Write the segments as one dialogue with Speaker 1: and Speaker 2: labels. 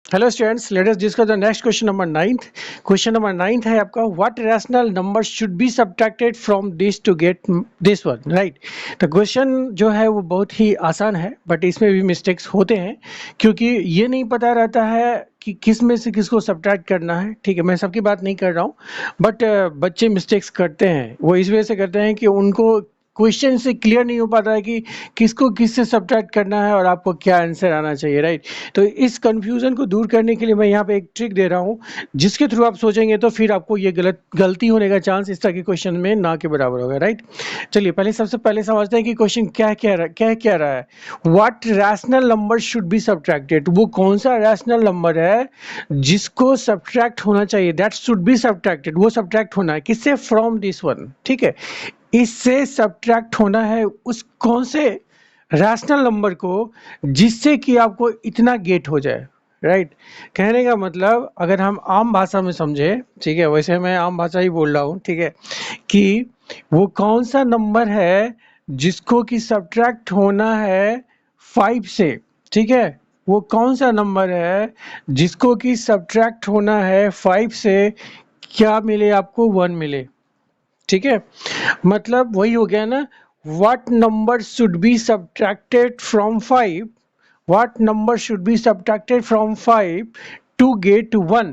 Speaker 1: Hello students, let us discuss the next question number 9th। Question number 9th है आपका, what rational number should be subtracted from this to get this one, right. तो question जो है वो बहुत ही आसान है, बट इसमें भी मिस्टेक्स होते हैं क्योंकि ये नहीं पता रहता है कि किस में से किसको सब्ट्रैक्ट करना है। ठीक है, मैं सबकी बात नहीं कर रहा हूँ, बट बच्चे मिस्टेक्स करते हैं। वो इस वजह से करते हैं कि उनको क्वेश्चन से क्लियर नहीं हो पाता है कि किसको किससे सब्ट्रैक्ट करना है और आपको क्या आंसर आना चाहिए, राइट। तो इस कंफ्यूजन को दूर करने के लिए मैं यहाँ पे एक ट्रिक दे रहा हूँ, जिसके थ्रू आप सोचेंगे तो फिर आपको ये गलती होने का चांस इस तरह के क्वेश्चन में ना के बराबर होगा, राइट। चलिए पहले सबसे पहले समझते हैं कि क्वेश्चन क्या रहा है। What rational number should be subtracted, वो कौन सा रैशनल नंबर है जिसको सब्ट्रैक्ट होना चाहिए, दैट शुड बी सब्ट्रैक्टेड। वो सब्ट्रैक्ट होना है किससे? फ्रॉम दिस वन, ठीक है। इससे सब्ट्रैक्ट होना है उस कौन से रैशनल नंबर को जिससे कि आपको इतना गेट हो जाए, राइट। कहने का मतलब अगर हम आम भाषा में समझे, ठीक है, वैसे मैं आम भाषा ही बोल रहा हूँ, ठीक है, कि वो कौन सा नंबर है जिसको कि सब्ट्रैक्ट होना है 5 से, ठीक है। वो कौन सा नंबर है जिसको कि सब्ट्रैक्ट होना है 5 से, क्या मिले आपको? 1 मिले, ठीक है। मतलब वही हो गया ना, what number should be subtracted from 5, what number should be subtracted from 5 to get 1,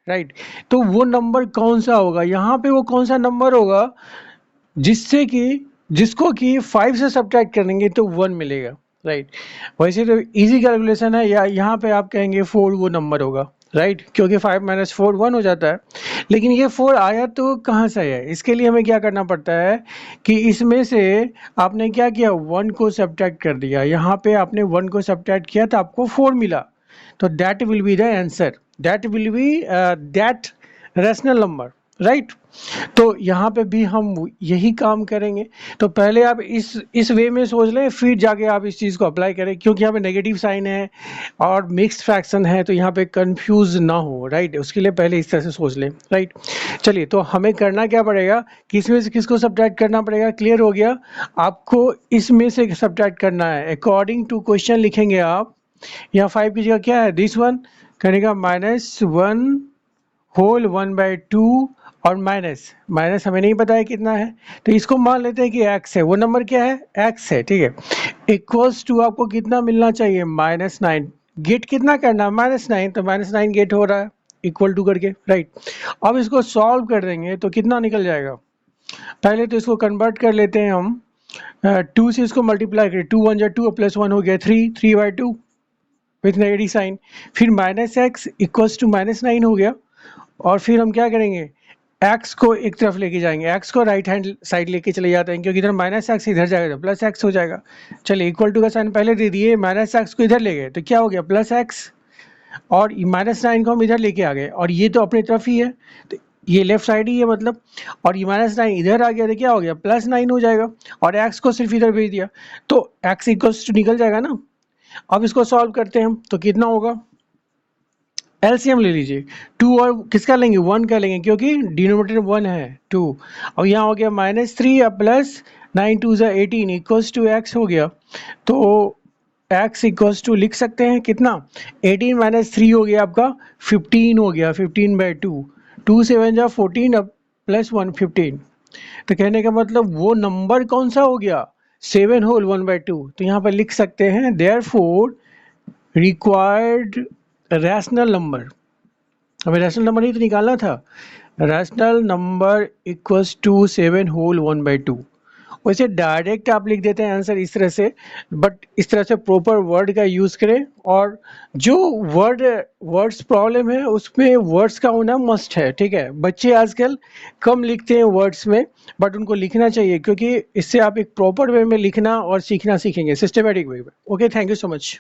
Speaker 1: right. तो वो नंबर कौन सा होगा यहाँ पे? वो कौन सा नंबर होगा जिससे कि जिसको कि 5 से सब्ट्रैक्ट करेंगे तो 1 मिलेगा, राइट। वैसे तो इजी कैलकुलेशन है, या यहाँ पे आप कहेंगे 4 वो नंबर होगा, राइट, क्योंकि 5 - 4 1 हो जाता है। लेकिन ये 4 आया तो कहाँ से आया? इसके लिए हमें क्या करना पड़ता है कि इसमें से आपने क्या किया, 1 को सब्ट्रैक्ट कर दिया। यहाँ पे आपने 1 को सब्ट्रैक्ट किया तो आपको 4 मिला, तो that will be the answer, that will be that rational number, right. तो यहाँ पे भी हम यही काम करेंगे। तो पहले आप इस वे में सोच लें, फिर जाके आप इस चीज़ को अप्लाई करें, क्योंकि यहाँ पे नेगेटिव साइन है और मिक्स्ड फ्रैक्शन है, तो यहाँ पे कंफ्यूज ना हो, राइट। उसके लिए पहले इस तरह से सोच लें, राइट। चलिए, तो हमें करना क्या पड़ेगा, किसमें से किसको सब्ट्रैक्ट करना पड़ेगा? क्लियर हो गया। आपको इसमें से सब्ट्रैक्ट करना है अकॉर्डिंग टू क्वेश्चन। लिखेंगे आप, यहाँ 5 की जगह क्या है? दिस वन करेगा -1 होल 1/2, और माइनस हमें नहीं पता है कितना है, तो इसको मान लेते हैं कि x है। वो नंबर क्या है? x है, ठीक है। इक्वल्स टू आपको कितना मिलना चाहिए? -9। गेट कितना करना? -9, तो -9 गेट हो रहा है इक्वल टू करके, राइट। अब इसको सॉल्व कर देंगे तो कितना निकल जाएगा? पहले तो इसको कन्वर्ट कर लेते हैं हम, 2 से इसको मल्टीप्लाई करें, 2 1 2 +1 हो गया 3/2 विथ नेगेटिव साइन। फिर -x इक्वल्स टू -9 हो गया, और फिर हम क्या करेंगे, x को एक तरफ लेके जाएंगे, x को राइट हैंड साइड लेके चले जाते हैं, क्योंकि इधर -x इधर जाएगा तो +x हो जाएगा। चलिए, इक्वल टू का साइन पहले दे दिए, -x को इधर ले गए तो क्या हो गया? +x, और -9 को हम इधर लेके आ गए, और ये तो अपनी तरफ ही है, तो ये लेफ्ट साइड ही है मतलब, और ये -9 इधर आ गया तो क्या हो गया? +9 हो जाएगा, और x को सिर्फ इधर भेज दिया तो x इक्वल्स टू निकल जाएगा ना। अब इसको सॉल्व करते हैं हम, तो कितना होगा? एलसीएम ले लीजिए, 2 और किसका लेंगे? 1 का लेंगे, क्योंकि डिनोमिनेटर 1 है 2, और यहाँ हो गया -3 अब +9 2 18 इक्वल्स टू x हो गया। तो x इक्वल्स टू लिख सकते हैं कितना? 18 - 3 हो गया आपका 15 हो गया, 15/2, 2 7 जा 14, अब +1 15। तो कहने का मतलब वो नंबर कौन सा हो गया? 7 होल 1/2। तो यहाँ पर लिख सकते हैं देयरफॉर रिक्वायर्ड रैशनल नंबर, हमें रैशनल नंबर ही तो निकालना था। Rational number equals to 7 whole 1/2। वैसे डायरेक्ट आप लिख देते हैं आंसर इस तरह से, बट इस तरह से प्रॉपर वर्ड का यूज़ करें, और जो वर्ड्स प्रॉब्लम है उसमें वर्ड्स का होना मस्ट है, ठीक है। बच्चे आजकल कम लिखते हैं वर्ड्स में, बट उनको लिखना चाहिए, क्योंकि इससे आप एक प्रॉपर वे में लिखना और सीखना सीखेंगे, सिस्टमेटिक वे में। Okay, thank you so much.